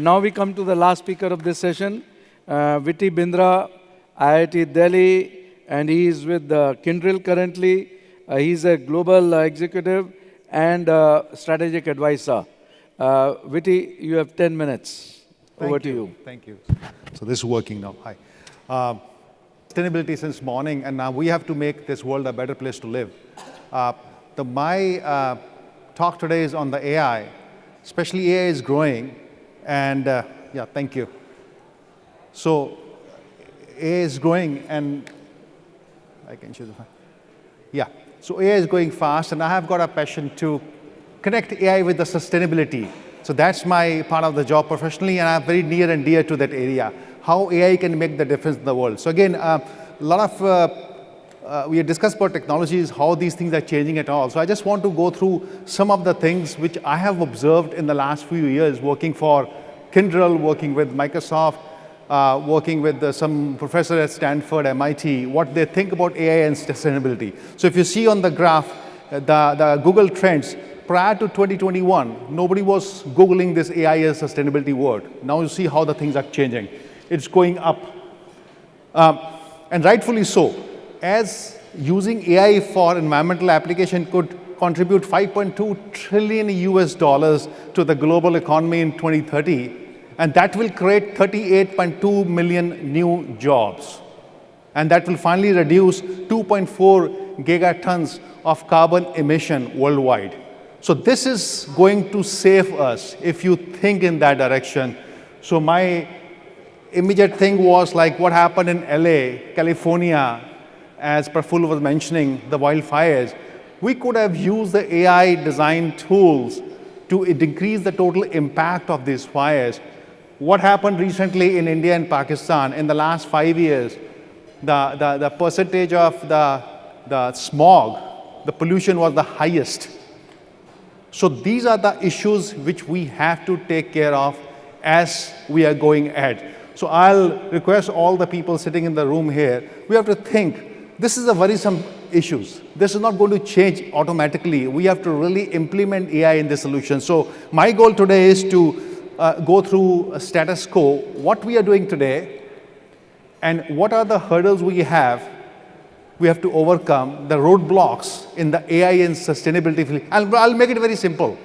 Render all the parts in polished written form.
now we come to the last speaker of this session, Witty Bindra, IIT Delhi, and he is with Kyndryl currently. He's a global executive and strategic advisor. Witty, you have 10 minutes. Over to you. Thank you. So this is working now. Hi. Sustainability since morning, and now we have to make this world a better place to live. My talk today is on the AI. Especially AI is growing, and yeah, thank you. So AI is growing, and I can show the yeah. So AI is going fast, and I have got a passion to connect AI with the sustainability. So that's my part of the job professionally, and I'm very near and dear to that area. How AI can make the difference in the world. So again, a lot of we have discussed about technologies, how these things are changing at all. So I just want to go through some of the things which I have observed in the last few years, working for Kyndryl, working with Microsoft, working with some professor at Stanford, MIT, what they think about AI and sustainability. So if you see on the graph, the Google trends, prior to 2021, nobody was Googling this AI as sustainability word. Now you see how the things are changing. It's going up. And rightfully so, as using AI for environmental application could contribute 5.2 trillion US dollars to the global economy in 2030, and that will create 38.2 million new jobs. And that will finally reduce 2.4 gigatons of carbon emission worldwide. So this is going to save us if you think in that direction. So my immediate thing was like what happened in LA, California, as Praful was mentioning, the wildfires. We could have used the AI design tools to decrease the total impact of these fires. What happened recently in India and Pakistan in the last 5 years, the percentage of the smog, the pollution was the highest. So these are the issues which we have to take care of as we are going ahead. So I'll request all the people sitting in the room here, we have to think, this is a worrisome issues. This is not going to change automatically. We have to really implement AI in this solution. So my goal today is to go through a status quo, what we are doing today, and what are the hurdles we have to overcome, the roadblocks in the AI and sustainability field. I'll make it very simple.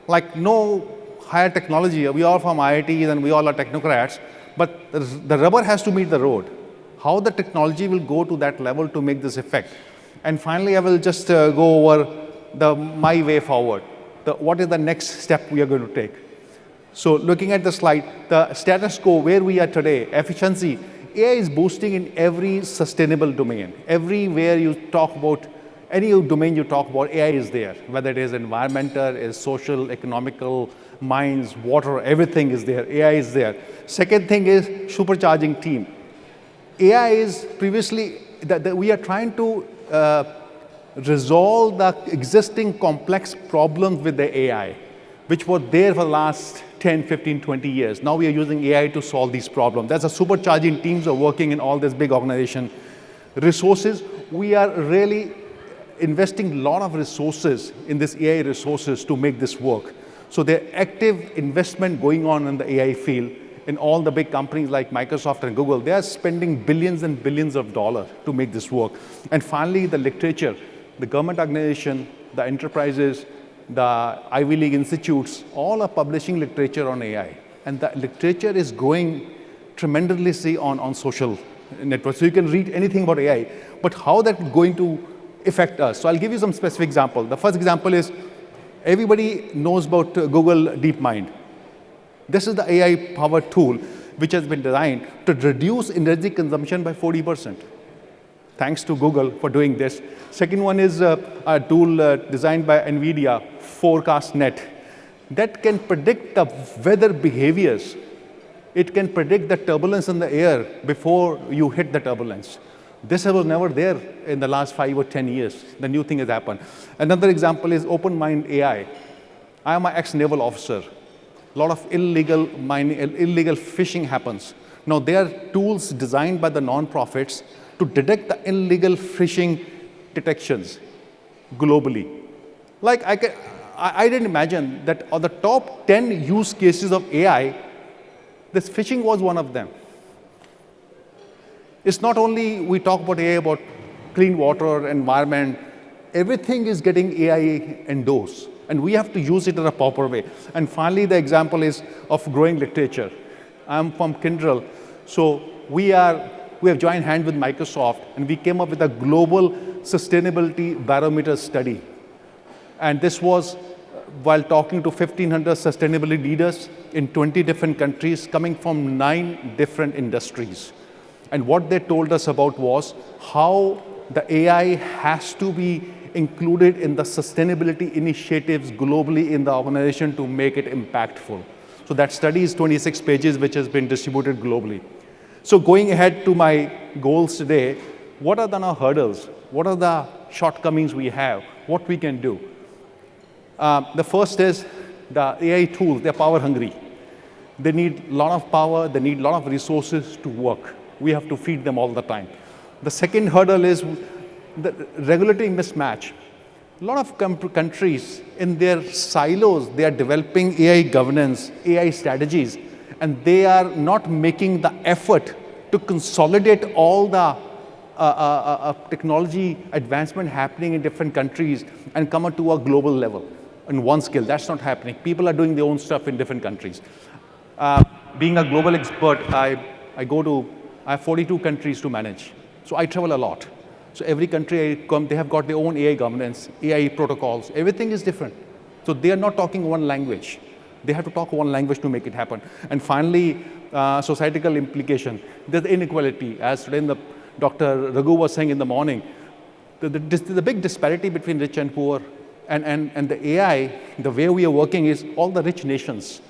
Like no higher technology, we all from IITs and we all are technocrats, but the rubber has to meet the road. How the technology will go to that level to make this effect. And finally, I will just go over my way forward. What is the next step we are going to take? So looking at the slide, the status quo where we are today, efficiency, AI is boosting in every sustainable domain. Everywhere you talk about, any domain you talk about, AI is there. Whether it is environmental, is social, economical, mines, water, everything is there. AI is there. Second thing is supercharging team. AI is previously, we are trying to resolve the existing complex problems with the AI, which were there for the last 10, 15, 20 years. Now we are using AI to solve these problems. That's a supercharging teams are working in all this big organization. Resources, we are really investing a lot of resources in this AI resources to make this work. So there's active investment going on in the AI field. In all the big companies like Microsoft and Google, they are spending billions and billions of dollars to make this work. And finally, the literature, the government organization, the enterprises, the Ivy League institutes, all are publishing literature on AI. And the literature is growing tremendously on social networks. So you can read anything about AI, but how that's going to affect us. So I'll give you some specific example. The first example is, everybody knows about Google DeepMind. This is the AI-powered tool which has been designed to reduce energy consumption by 40%. Thanks to Google for doing this. Second one is a tool designed by NVIDIA, ForecastNet, that can predict the weather behaviors. It can predict the turbulence in the air before you hit the turbulence. This was never there in the last 5 or 10 years. The new thing has happened. Another example is OpenMind AI. I am an ex-naval officer. A lot of illegal mining, illegal fishing happens. Now, there are tools designed by the non-profits to detect the illegal fishing detections globally. Like I didn't imagine that on the top 10 use cases of AI, This phishing was one of them. It's not only we talk about AI, about clean water, environment, everything is getting AI endorsed. And we have to use it in a proper way. And finally, the example is of growing literature. I'm from Kyndryl. So we have joined hands with Microsoft, and we came up with a global sustainability barometer study. And this was while talking to 1,500 sustainability leaders in 20 different countries, coming from 9 different industries. And what they told us about was how the AI has to be included in the sustainability initiatives globally in the organization to make it impactful. So that study is 26 pages, which has been distributed globally. So going ahead to my goals today, what are the hurdles? What are the shortcomings we have? What we can do? The first is the AI tools, they're power hungry. They need a lot of power, they need a lot of resources to work. We have to feed them all the time. The second hurdle is the regulatory mismatch. A lot of countries in their silos, they are developing AI governance, AI strategies, and they are not making the effort to consolidate all the technology advancement happening in different countries and come up to a global level in one skill. That's not happening. People are doing their own stuff in different countries. Being a global expert, I have 42 countries to manage. So I travel a lot. So every country I come, they have got their own AI governance, AI protocols. Everything is different. So they are not talking one language. They have to talk one language to make it happen. And finally, societal implication. There's inequality. As today Dr. Raghu was saying in the morning, the big disparity between rich and poor. And the AI, the way we are working is all the rich nations,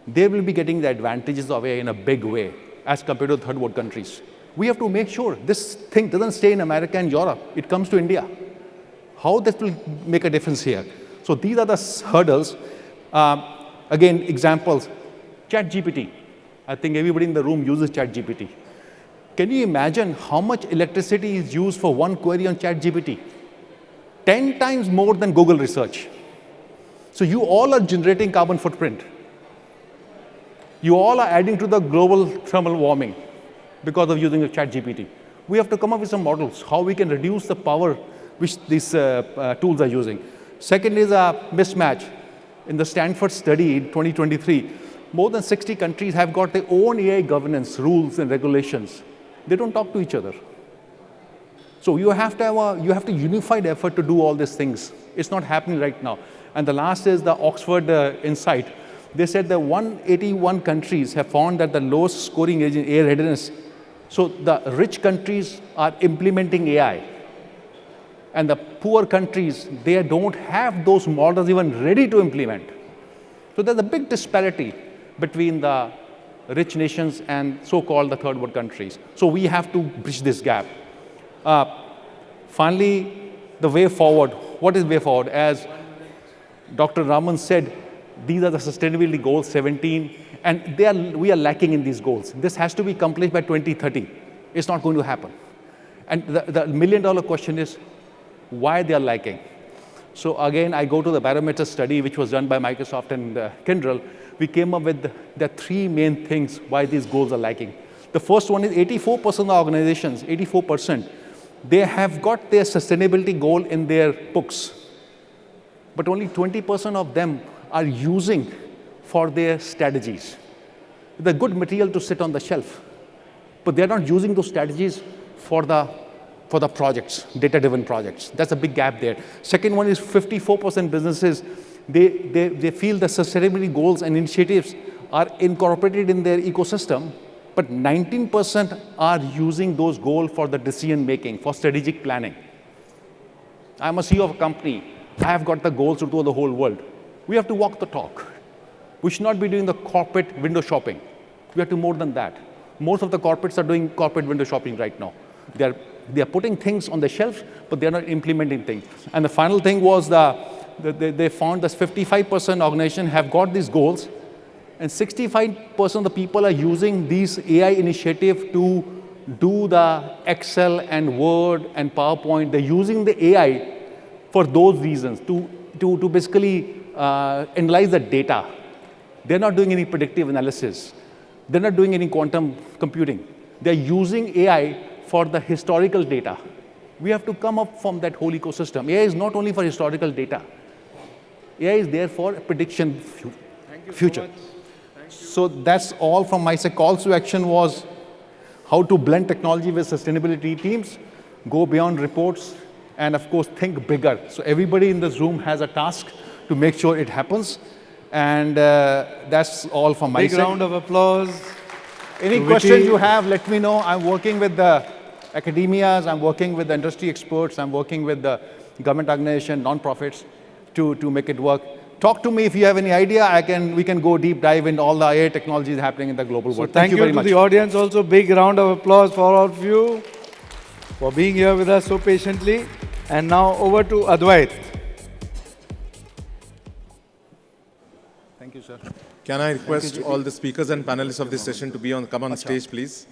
they will be getting the advantages of AI in a big way as compared to third world countries. We have to make sure this thing doesn't stay in America and Europe. It comes to India. How that will make a difference here? So these are the hurdles. Again, examples. ChatGPT. I think everybody in the room uses ChatGPT. Can you imagine how much electricity is used for one query on ChatGPT? 10 times more than Google research. So you all are generating carbon footprint. You all are adding to the global thermal warming because of using a ChatGPT. We have to come up with some models, how we can reduce the power which these tools are using. Second is a mismatch. In the Stanford study in 2023, more than 60 countries have got their own AI governance rules and regulations. They don't talk to each other. So you have to have a unified effort to do all these things. It's not happening right now. And the last is the Oxford Insight. They said that 181 countries have found that the lowest scoring age in AI readiness. So the rich countries are implementing AI. And the poor countries, they don't have those models even ready to implement. So there's a big disparity between the rich nations and so-called the third world countries. So we have to bridge this gap. Finally, the way forward. What is way forward? As Dr. Raman said, these are the sustainability goals, 17, and we are lacking in these goals. This has to be accomplished by 2030. It's not going to happen. And the million-dollar question is, why they are lacking? So again, I go to the barometer study, which was done by Microsoft and Kyndryl. We came up with the 3 main things why these goals are lacking. The first one is 84% of organizations, 84%, they have got their sustainability goal in their books, but only 20% of them are using for their strategies. They're good material to sit on the shelf, but they're not using those strategies for the projects, data-driven projects. That's a big gap there. Second one is 54% businesses, they feel the sustainability goals and initiatives are incorporated in their ecosystem, but 19% are using those goals for the decision making, for strategic planning. I'm a CEO of a company. I have got the goals to do the whole world. We have to walk the talk. We should not be doing the corporate window shopping. We have to do more than that. Most of the corporates are doing corporate window shopping right now. They are putting things on the shelf, but they're not implementing things. And the final thing was they found that 55% organizations have got these goals, and 65% of the people are using these AI initiatives to do the Excel and Word and PowerPoint. They're using the AI for those reasons, to basically analyze the data. They're not doing any predictive analysis. They're not doing any quantum computing. They're using AI for the historical data. We have to come up from that whole ecosystem. AI is not only for historical data. AI is there for prediction future. So that's all from my side. Calls to action was how to blend technology with sustainability teams, go beyond reports, and of course, think bigger. So everybody in this room has a task to make sure it happens. And that's all from my side. Big round of applause. Any questions you have, let me know. I'm working with the academias, I'm working with the industry experts, I'm working with the government organization, non-profits to make it work. Talk to me if you have any idea. We can go deep dive into all the AI technologies happening in the global world. Thank you very to much. the audience also. Big round of applause for all of you for being here with us so patiently. And now over to Advait. Thank you, sir. Can I request all the speakers and panelists of this session to come on stage, please?